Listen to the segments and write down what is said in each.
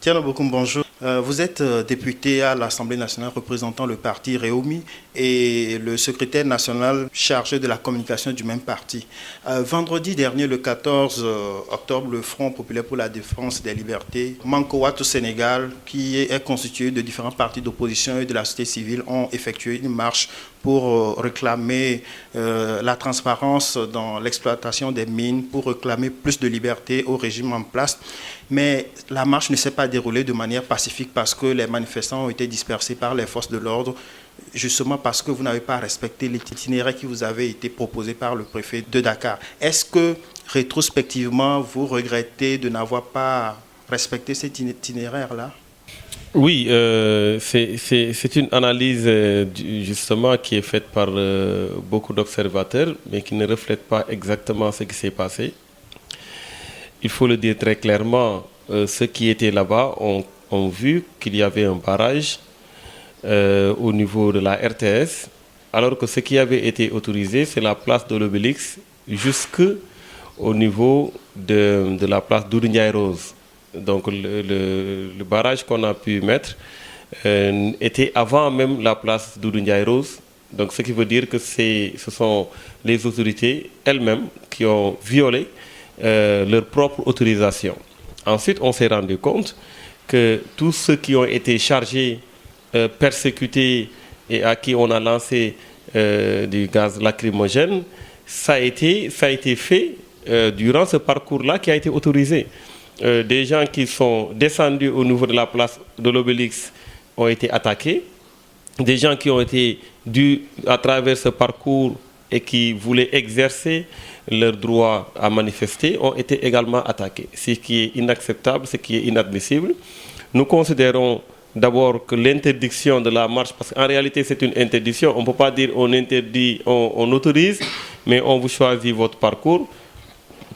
Thierno Bokoum, bonjour. Vous êtes député à l'Assemblée nationale représentant le parti Réumi et le secrétaire national chargé de la communication du même parti. Vendredi dernier, le 14 octobre, le Front populaire pour la défense des libertés, Manko Wattu Sénégal, qui est constitué de différents partis d'opposition et de la société civile, ont effectué une marche pour réclamer la transparence dans l'exploitation des mines, pour réclamer plus de liberté au régime en place. Mais la marche ne s'est pas déroulée de manière pacifique parce que les manifestants ont été dispersés par les forces de l'ordre, justement parce que vous n'avez pas respecté l'itinéraire qui vous avait été proposé par le préfet de Dakar. Est-ce que, rétrospectivement, vous regrettez de n'avoir pas respecté cet itinéraire-là? Oui, c'est une analyse justement qui est faite par beaucoup d'observateurs, mais qui ne reflète pas exactement ce qui s'est passé. Il faut le dire très clairement, ceux qui étaient là-bas ont vu qu'il y avait un barrage au niveau de la RTS, alors que ce qui avait été autorisé, c'est la place de l'Obélix jusqu'au niveau de la place Doudou Ndiaye Rose. Donc le barrage qu'on a pu mettre était avant même la place Doudou Ndiaye Rose. Donc ce qui veut dire que ce sont les autorités elles-mêmes qui ont violé leur propre autorisation. Ensuite, on s'est rendu compte que tous ceux qui ont été chargés, persécutés et à qui on a lancé du gaz lacrymogène, ça a été fait durant ce parcours-là qui a été autorisé. Des gens qui sont descendus au niveau de la place de l'Obélix ont été attaqués. Des gens qui ont été dus à travers ce parcours et qui voulaient exercer leur droit à manifester ont été également attaqués. Ce qui est inacceptable, ce qui est inadmissible. Nous considérons d'abord que l'interdiction de la marche, parce qu'en réalité c'est une interdiction, on ne peut pas dire on interdit, on autorise, mais on vous choisit votre parcours.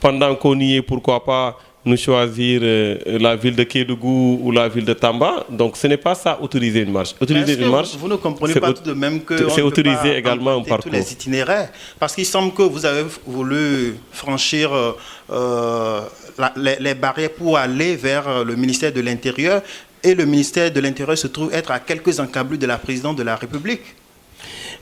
Pendant qu'on y est, pourquoi pas nous choisir la ville de Kédougou ou la ville de Tamba. Donc ce n'est pas ça, autoriser une marche. Autoriser une marche, vous ne comprenez pas tout de même que c'est autoriser également un parcours. Tous les itinéraires, parce qu'il semble que vous avez voulu franchir les barrières pour aller vers le ministère de l'Intérieur, et le ministère de l'Intérieur se trouve être à quelques encablures de la présidente de la République.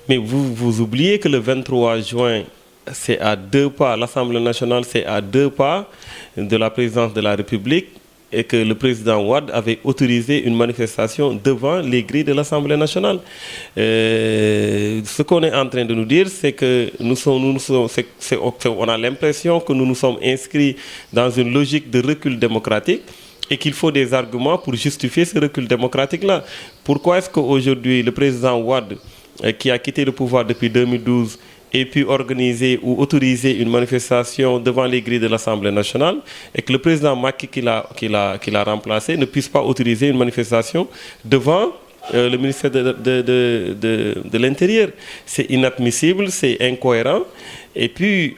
Mais vous oubliez que le 23 juin, c'est à 2 pas, l'Assemblée nationale c'est à 2 pas de la présidence de la République et que le président Wade avait autorisé une manifestation devant les grilles de l'Assemblée nationale. Ce qu'on est en train de nous dire, c'est que on a l'impression que nous nous sommes inscrits dans une logique de recul démocratique et qu'il faut des arguments pour justifier ce recul démocratique-là. Pourquoi est-ce qu'aujourd'hui le président Wade, qui a quitté le pouvoir depuis 2012, et puis organiser ou autoriser une manifestation devant les grilles de l'Assemblée nationale et que le président Macky qui l'a remplacé ne puisse pas autoriser une manifestation devant le ministère de l'Intérieur. C'est inadmissible, c'est incohérent. Et puis,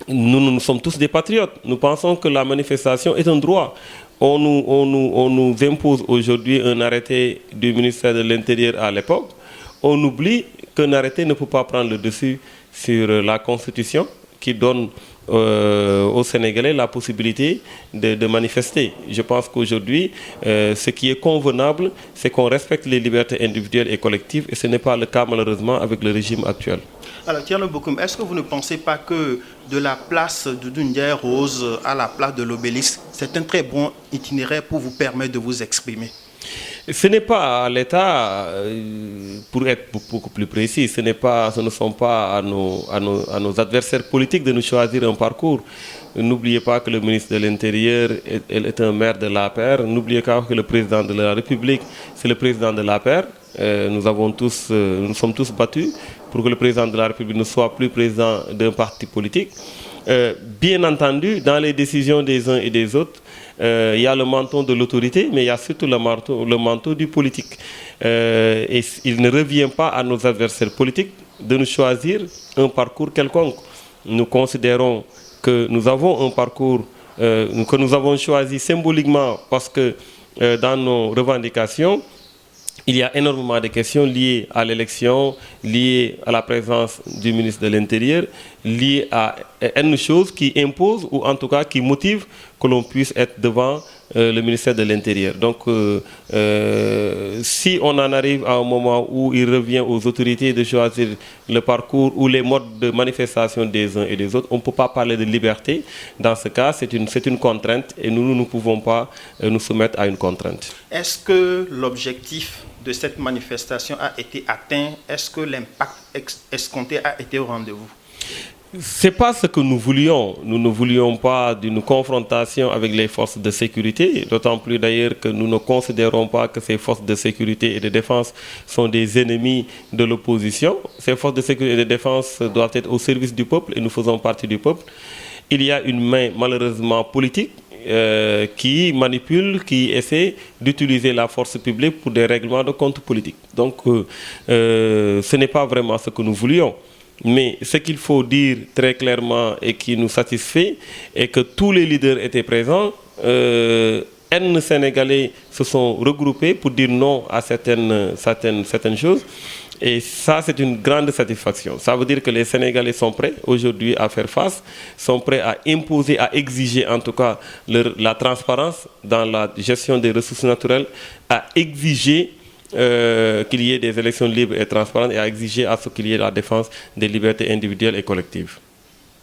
nous sommes tous des patriotes. Nous pensons que la manifestation est un droit. On nous impose aujourd'hui un arrêté du ministère de l'Intérieur à l'époque. On oublie qu'un arrêté ne peut pas prendre le dessus sur la Constitution qui donne aux Sénégalais la possibilité de manifester. Je pense qu'aujourd'hui, ce qui est convenable, c'est qu'on respecte les libertés individuelles et collectives et ce n'est pas le cas malheureusement avec le régime actuel. Alors Thierno Bokoum, est-ce que vous ne pensez pas que de la place de Doudou Ndiaye Rose à la place de l'Obélisque, c'est un très bon itinéraire pour vous permettre de vous exprimer? Ce n'est pas à l'État, pour être beaucoup plus précis, ce ne sont pas à nos adversaires politiques de nous choisir un parcours. N'oubliez pas que le ministre de l'Intérieur est un maire de l'APR. N'oubliez pas que le président de la République, c'est le président de l'APR. Nous sommes tous battus pour que le président de la République ne soit plus président d'un parti politique. Bien entendu, dans les décisions des uns et des autres, il y a le menton de l'autorité, mais il y a surtout le manteau du politique. Et il ne revient pas à nos adversaires politiques de nous choisir un parcours quelconque. Nous considérons que nous avons un parcours que nous avons choisi symboliquement parce que dans nos revendications, il y a énormément de questions liées à l'élection, liées à la présence du ministre de l'Intérieur, liées à une chose qui impose ou en tout cas qui motive que l'on puisse être devant le ministère de l'Intérieur. Donc, si on en arrive à un moment où il revient aux autorités de choisir le parcours ou les modes de manifestation des uns et des autres, on ne peut pas parler de liberté. Dans ce cas, c'est une contrainte et nous ne pouvons pas nous soumettre à une contrainte. Est-ce que l'objectif de cette manifestation a été atteint? Est-ce que l'impact escompté a été au rendez-vous? Ce n'est pas ce que nous voulions. Nous ne voulions pas d'une confrontation avec les forces de sécurité, d'autant plus d'ailleurs que nous ne considérons pas que ces forces de sécurité et de défense sont des ennemis de l'opposition. Ces forces de sécurité et de défense doivent être au service du peuple et nous faisons partie du peuple. Il y a une main malheureusement politique qui manipule, qui essaie d'utiliser la force publique pour des règlements de compte politiques. Donc ce n'est pas vraiment ce que nous voulions. Mais ce qu'il faut dire très clairement et qui nous satisfait est que tous les leaders étaient présents. N Sénégalais se sont regroupés pour dire non à certaines choses. Et ça, c'est une grande satisfaction. Ça veut dire que les Sénégalais sont prêts aujourd'hui à faire face, sont prêts à imposer, à exiger en tout cas la transparence dans la gestion des ressources naturelles, à exiger qu'il y ait des élections libres et transparentes et à exiger à ce qu'il y ait la défense des libertés individuelles et collectives.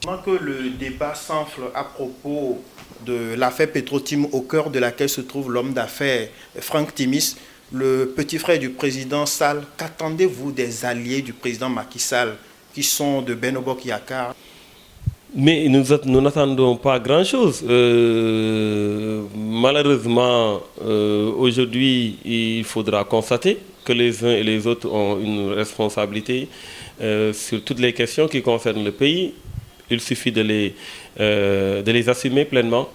Pendant que le débat s'enfle à propos de l'affaire Petro-Tim, au cœur de laquelle se trouve l'homme d'affaires Franck Timis, le petit frère du président Sall, qu'attendez-vous des alliés du président Macky Sall qui sont de Benno Bokk Yakaar? Mais nous n'attendons pas grand-chose. Malheureusement, aujourd'hui, il faudra constater que les uns et les autres ont une responsabilité sur toutes les questions qui concernent le pays. Il suffit de les assumer pleinement.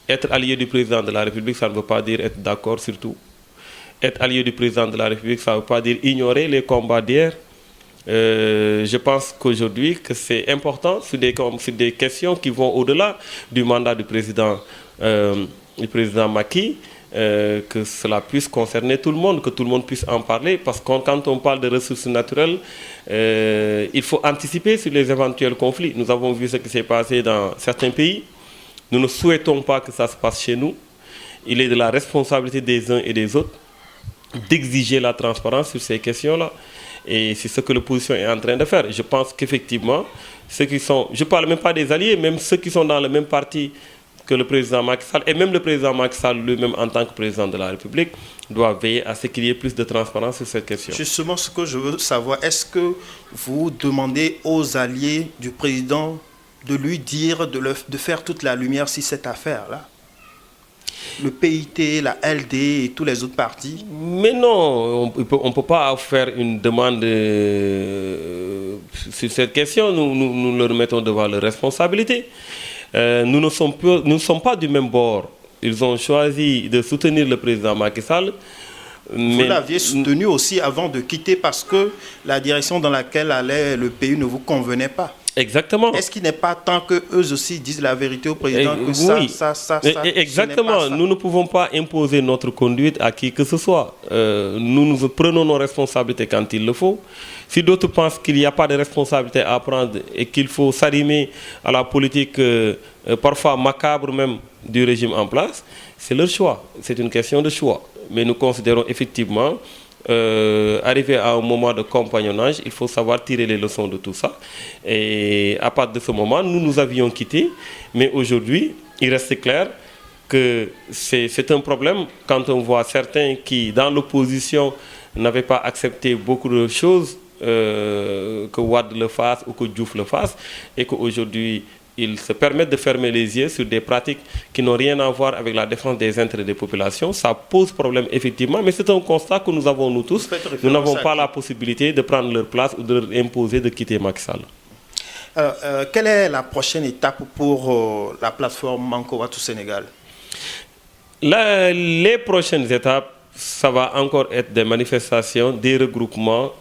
Être allié du président de la République, ça ne veut pas dire être d'accord sur tout. Être allié du président de la République, ça ne veut pas dire ignorer les combats d'hier. Je pense qu'aujourd'hui, que c'est important sur des questions qui vont au-delà du mandat du président Macky, que cela puisse concerner tout le monde, que tout le monde puisse en parler, parce que quand on parle de ressources naturelles, il faut anticiper sur les éventuels conflits. Nous avons vu ce qui s'est passé dans certains pays. Nous ne souhaitons pas que ça se passe chez nous. Il est de la responsabilité des uns et des autres d'exiger la transparence sur ces questions-là. Et c'est ce que l'opposition est en train de faire. Je pense qu'effectivement, ceux qui sont, je ne parle même pas des alliés, même ceux qui sont dans le même parti que le président Macky Sall, et même le président Macky Sall lui-même en tant que président de la République, doit veiller à ce qu'il y ait plus de transparence sur cette question. Justement, ce que je veux savoir, est-ce que vous demandez aux alliés du président de lui dire de faire toute la lumière sur cette affaire-là? Le PIT, la LD et tous les autres partis? Mais non, on ne peut pas faire une demande sur cette question. Nous leur mettons devant leurs responsabilités. Nous ne sommes pas du même bord. Ils ont choisi de soutenir le président Macky Sall. Vous l'aviez soutenu aussi avant de quitter parce que la direction dans laquelle allait le pays ne vous convenait pas. Exactement. Est-ce qu'il n'est pas temps qu'eux aussi disent la vérité au président que oui. ça, exactement. Nous ne pouvons pas imposer notre conduite à qui que ce soit. Nous prenons nos responsabilités quand il le faut. Si d'autres pensent qu'il n'y a pas de responsabilité à prendre et qu'il faut s'arrimer à la politique parfois macabre même du régime en place, c'est leur choix. C'est une question de choix. Mais nous considérons effectivement arrivé à un moment de compagnonnage, il faut savoir tirer les leçons de tout ça. Et à partir de ce moment, nous avions quitté. Mais aujourd'hui, il reste clair que c'est un problème quand on voit certains qui, dans l'opposition, n'avaient pas accepté beaucoup de choses, que Wade le fasse ou que Diouf le fasse, et qu'aujourd'hui, ils se permettent de fermer les yeux sur des pratiques qui n'ont rien à voir avec la défense des intérêts des populations. Ça pose problème effectivement, mais c'est un constat que nous avons nous tous. Nous n'avons pas la possibilité de prendre leur place ou de leur imposer de quitter Macky Sall. Alors, quelle est la prochaine étape pour la plateforme Manko Wattu Sénégal? Les prochaines étapes, ça va encore être des manifestations, des regroupements,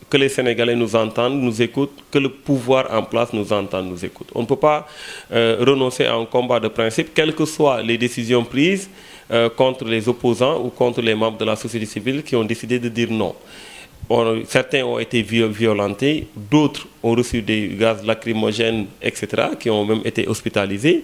que les Sénégalais nous entendent, nous écoutent, que le pouvoir en place nous entend, nous écoute. On ne peut pas renoncer à un combat de principe, quelles que soient les décisions prises contre les opposants ou contre les membres de la société civile qui ont décidé de dire non. Certains ont été violentés, d'autres ont reçu des gaz lacrymogènes, etc., qui ont même été hospitalisés.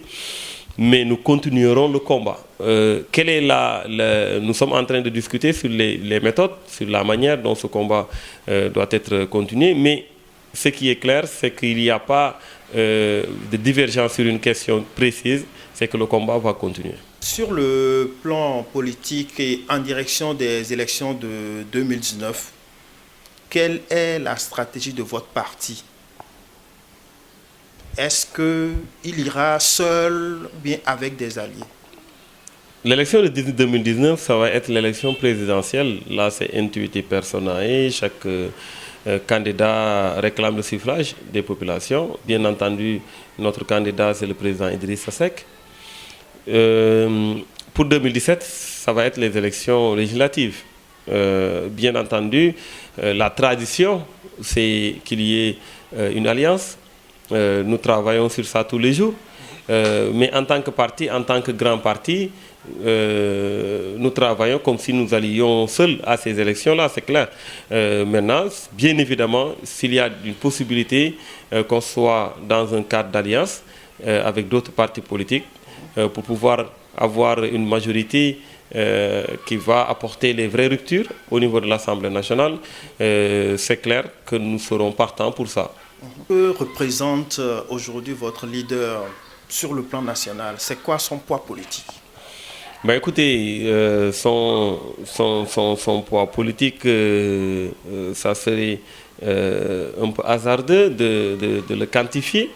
mais nous continuerons le combat. Nous sommes en train de discuter sur les méthodes, sur la manière dont ce combat doit être continué, mais ce qui est clair, c'est qu'il n'y a pas de divergence sur une question précise, c'est que le combat va continuer. Sur le plan politique et en direction des élections de 2019, quelle est la stratégie de votre parti? Est-ce qu'il ira seul ou bien avec des alliés? L'élection de 2019, ça va être l'élection présidentielle. Là, c'est intuitif personae. Chaque candidat réclame le suffrage des populations. Bien entendu, notre candidat, c'est le président Idrissa Seck. Pour 2017, ça va être les élections législatives. Bien entendu, la tradition, c'est qu'il y ait une alliance. Nous travaillons sur ça tous les jours. Mais en tant que parti, en tant que grand parti, nous travaillons comme si nous allions seuls à ces élections-là, c'est clair. Maintenant, bien évidemment, s'il y a une possibilité qu'on soit dans un cadre d'alliance avec d'autres partis politiques pour pouvoir avoir une majorité qui va apporter les vraies ruptures au niveau de l'Assemblée nationale, c'est clair que nous serons partants pour ça. Que représente aujourd'hui votre leader sur le plan national? C'est quoi son poids politique? Ben écoutez, son poids politique, ça serait un peu hasardeux de le quantifier.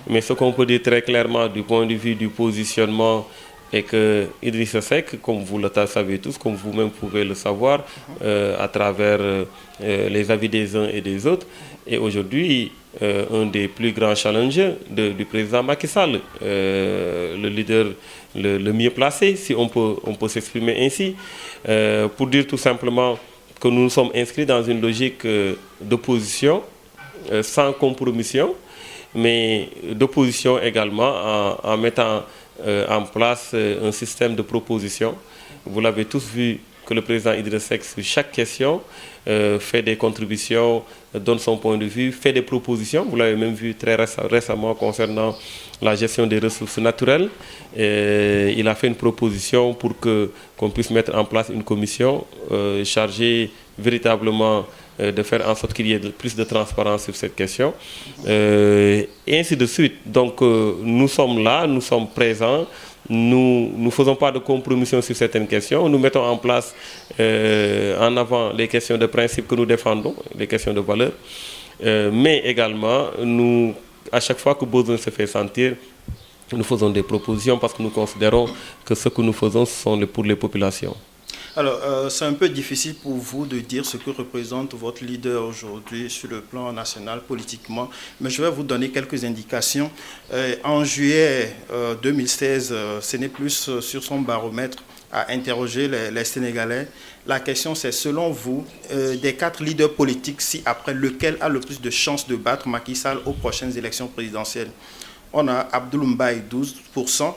Mais ce qu'on peut dire très clairement du point de vue du positionnement est que Idrissa Seck, comme vous le savez tous, comme vous-même pouvez le savoir, à travers les avis des uns et des autres, est aujourd'hui un des plus grands challengers du président Macky Sall, le leader le mieux placé, si on peut s'exprimer ainsi, pour dire tout simplement que nous nous sommes inscrits dans une logique d'opposition, sans compromission, mais d'opposition également en mettant en place un système de proposition. Vous l'avez tous vu que le président Idrissa Seck, sur chaque question, fait des contributions, donne son point de vue, fait des propositions. Vous l'avez même vu très récemment concernant la gestion des ressources naturelles. Il a fait une proposition pour qu'on puisse mettre en place une commission chargée véritablement de faire en sorte qu'il y ait plus de transparence sur cette question, et ainsi de suite. Donc nous sommes là, nous sommes présents, nous ne faisons pas de compromission sur certaines questions, nous mettons en place en avant les questions de principe que nous défendons, les questions de valeur, mais également, à chaque fois que besoin se fait sentir, nous faisons des propositions parce que nous considérons que ce que nous faisons sont pour les populations. Alors, c'est un peu difficile pour vous de dire ce que représente votre leader aujourd'hui sur le plan national politiquement, mais je vais vous donner quelques indications. En juillet 2016, ce n'est plus sur son baromètre à interroger les Sénégalais. La question, c'est selon vous, des 4 leaders politiques, ci-après, lequel a le plus de chances de battre Macky Sall aux prochaines élections présidentielles? On a Abdoul Mbaye, 12%,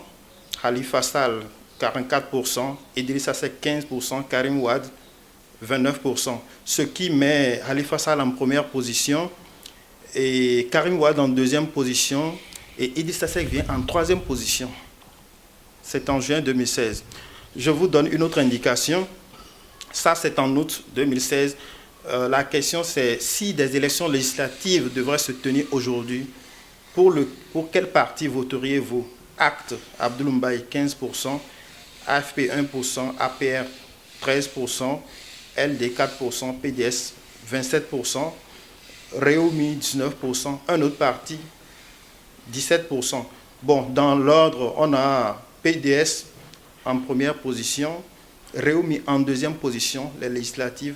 Khalifa Sall, 44%, Idrissa Seck 15%, Karim Wade 29%, ce qui met Khalifa Sall en première position et Karim Wade en deuxième position et Idrissa Seck vient en troisième position. C'est en juin 2016. Je vous donne une autre indication. Ça, c'est en août 2016. La question, c'est si des élections législatives devraient se tenir aujourd'hui, pour quel parti voteriez-vous? Acte, Abdoul Mbaye 15%, AFP 1%, APR 13%, LD 4%, PDS 27%, Réumi 19%, un autre parti 17%. Bon, dans l'ordre, on a PDS en première position, Réumi en deuxième position, les législatives,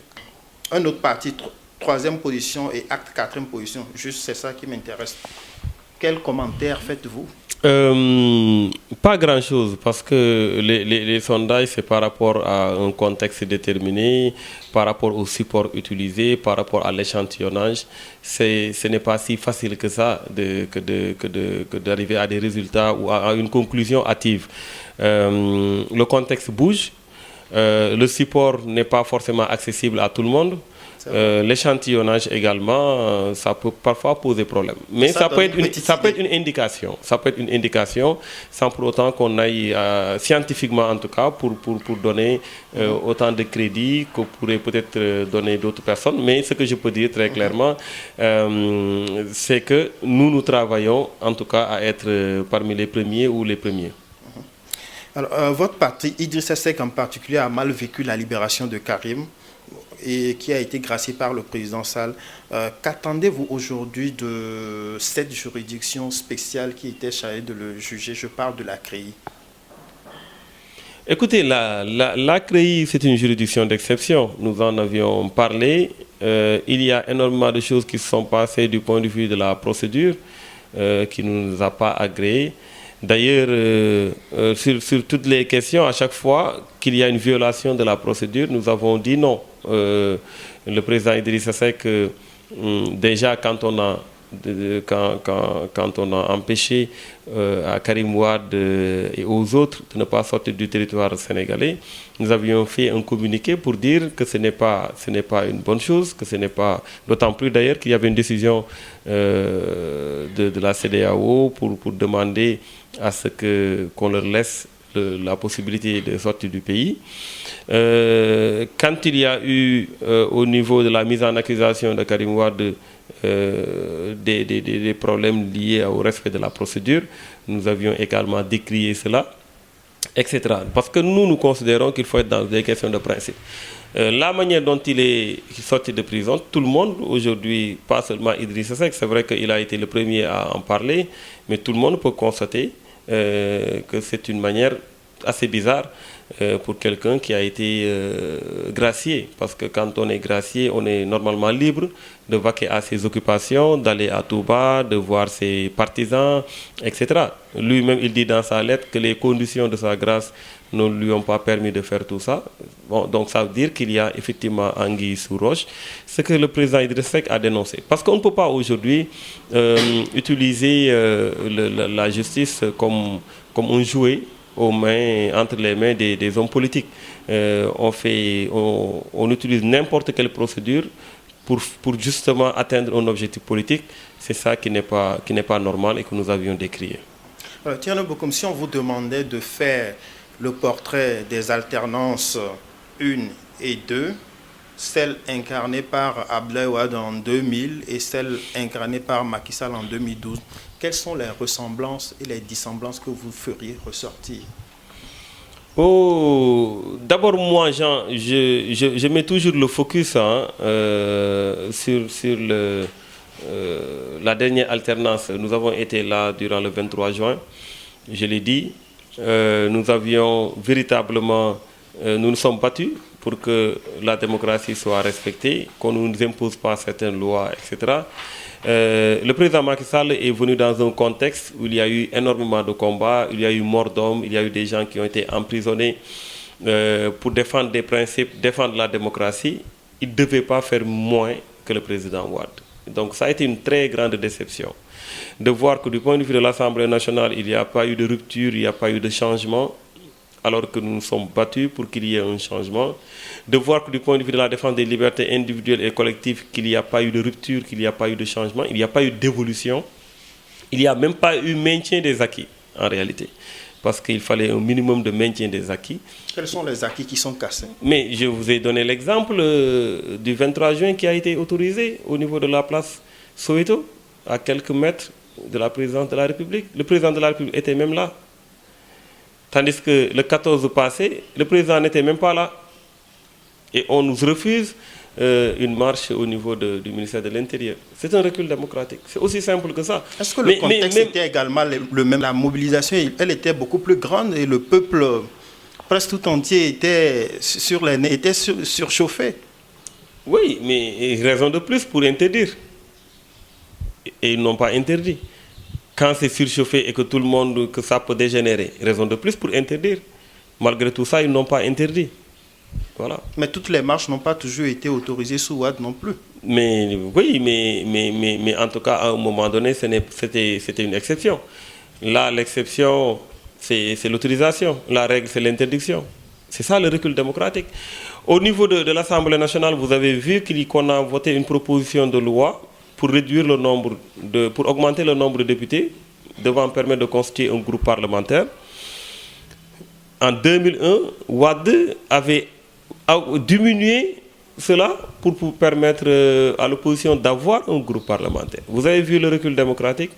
un autre parti troisième position et Acte quatrième position. Juste, c'est ça qui m'intéresse. Quel commentaire faites-vous? Pas grand-chose, parce que les sondages, c'est par rapport à un contexte déterminé, par rapport au support utilisé, par rapport à l'échantillonnage. Ce n'est pas si facile que ça d'arriver à des résultats ou à une conclusion hâtive. Le contexte bouge, le support n'est pas forcément accessible à tout le monde. L'échantillonnage également, ça peut parfois poser problème. Mais ça peut être une indication. Ça peut être une indication sans pour autant qu'on aille scientifiquement en tout cas pour donner autant de crédit que pourraient peut-être donner d'autres personnes. Mais ce que je peux dire très clairement, c'est que nous travaillons en tout cas à être parmi les premiers ou les premiers. Alors, votre parti, Idrissa Seck en particulier, a mal vécu la libération de Karim et qui a été gracié par le président Sall. Qu'attendez-vous aujourd'hui de cette juridiction spéciale qui était chargée de le juger? Je parle de la CREI. Écoutez, la CREI, c'est une juridiction d'exception. Nous en avions parlé. Il y a énormément de choses qui se sont passées du point de vue de la procédure qui ne nous a pas agréé. D'ailleurs, sur toutes les questions, à chaque fois qu'il y a une violation de la procédure, nous avons dit non. Le président Idrissa Seck, déjà quand on a empêché à Karim Wade et aux autres de ne pas sortir du territoire sénégalais, nous avions fait un communiqué pour dire que ce n'est pas une bonne chose, que ce n'est pas, d'autant plus d'ailleurs qu'il y avait une décision de la CEDEAO pour demander à ce qu'on leur laisse la possibilité de sortir du pays. Quand il y a eu au niveau de la mise en accusation de Karim Wade des problèmes liés au respect de la procédure, nous avions également décrié cela, etc. Parce que nous considérons qu'il faut être dans des questions de principe. La manière dont il est sorti de prison, tout le monde aujourd'hui, pas seulement Idrissa Seck, c'est vrai qu'il a été le premier à en parler, mais tout le monde peut constater que c'est une manière assez bizarre pour quelqu'un qui a été gracié. Parce que quand on est gracié, on est normalement libre de vaquer à ses occupations, d'aller à Touba, de voir ses partisans, etc. Lui-même, il dit dans sa lettre que les conditions de sa grâce ne lui ont pas permis de faire tout ça. Bon, donc ça veut dire qu'il y a effectivement anguille sous roche, ce que le président Idrissa Seck a dénoncé. Parce qu'on ne peut pas aujourd'hui utiliser la justice comme un jouet entre les mains des hommes politiques. On utilise n'importe quelle procédure pour justement atteindre un objectif politique. C'est ça qui n'est pas normal et que nous avions décrié. Thierno Bocoum, si on vous demandait de faire le portrait des alternances 1 et 2, celle incarnée par Abdoulaye Wade en 2000 et celle incarnée par Macky Sall en 2012, quelles sont les ressemblances et les dissemblances que vous feriez ressortir? D'abord, moi, Jean, je mets toujours le focus sur la dernière alternance. Nous avons été là durant le 23 juin, je l'ai dit. Nous avions véritablement, nous nous sommes battus pour que la démocratie soit respectée, qu'on ne nous impose pas certaines lois, etc. Le président Macky Sall est venu dans un contexte où il y a eu énormément de combats, il y a eu mort d'hommes, il y a eu des gens qui ont été emprisonnés pour défendre des principes, défendre la démocratie. Il ne devait pas faire moins que le président Wade. Donc ça a été une très grande déception de voir que du point de vue de l'Assemblée nationale, il n'y a pas eu de rupture, il n'y a pas eu de changement, alors que nous nous sommes battus pour qu'il y ait un changement, de voir que du point de vue de la défense des libertés individuelles et collectives, qu'il n'y a pas eu de rupture, qu'il n'y a pas eu de changement, il n'y a pas eu d'évolution, il n'y a même pas eu maintien des acquis, en réalité. Parce qu'il fallait un minimum de maintien des acquis. Quels sont les acquis qui sont cassés? Mais je vous ai donné l'exemple du 23 juin qui a été autorisé au niveau de la place Soweto, à quelques mètres de la présidence de la République. Le président de la République était même là. Tandis que le 14 passé, le président n'était même pas là. Et on nous refuse une marche au niveau du ministère de l'Intérieur. C'est un recul démocratique. C'est aussi simple que ça. Est-ce que le contexte était également le même? La mobilisation, elle était beaucoup plus grande et le peuple, presque tout entier, était surchauffé. Oui, mais raison de plus pour interdire. Et ils n'ont pas interdit. Quand c'est surchauffé et que tout le monde, que ça peut dégénérer, raison de plus pour interdire. Malgré tout ça, ils n'ont pas interdit. Voilà. Mais toutes les marches n'ont pas toujours été autorisées sous Wade non plus. Mais oui, mais en tout cas, à un moment donné, c'était une exception. Là, l'exception, c'est l'autorisation. La règle, c'est l'interdiction. C'est ça le recul démocratique. Au niveau de l'Assemblée nationale, vous avez vu qu'on a voté une proposition de loi pour réduire le nombre pour augmenter le nombre de députés, devant permettre de constituer un groupe parlementaire. En 2001, Wade avait diminué cela pour permettre à l'opposition d'avoir un groupe parlementaire. Vous avez vu le recul démocratique.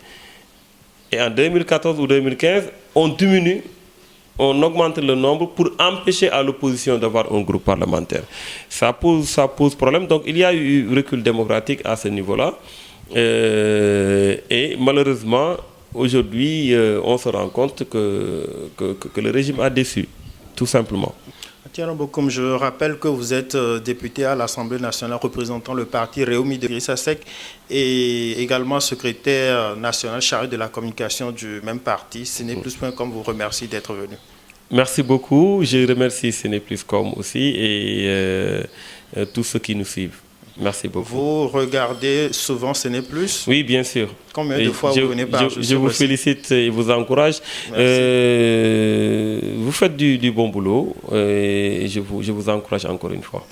Et en 2014 ou 2015, on diminue, on augmente le nombre pour empêcher à l'opposition d'avoir un groupe parlementaire. Ça pose problème. Donc il y a eu recul démocratique à ce niveau-là. Et malheureusement, aujourd'hui, on se rend compte que le régime a déçu, tout simplement. Thierno Bokoum, je rappelle que vous êtes député à l'Assemblée nationale représentant le parti Réumi de Idrissa Seck et également secrétaire national chargé de la communication du même parti. Séné+.com vous remercie d'être venu. Merci beaucoup. Je remercie Séné+.com aussi et tous ceux qui nous suivent. Merci beaucoup. Vous regardez souvent Séné+? Oui, bien sûr. Combien de fois vous venez par jour? Je vous félicite et vous encourage. Vous faites du bon boulot et je vous encourage encore une fois.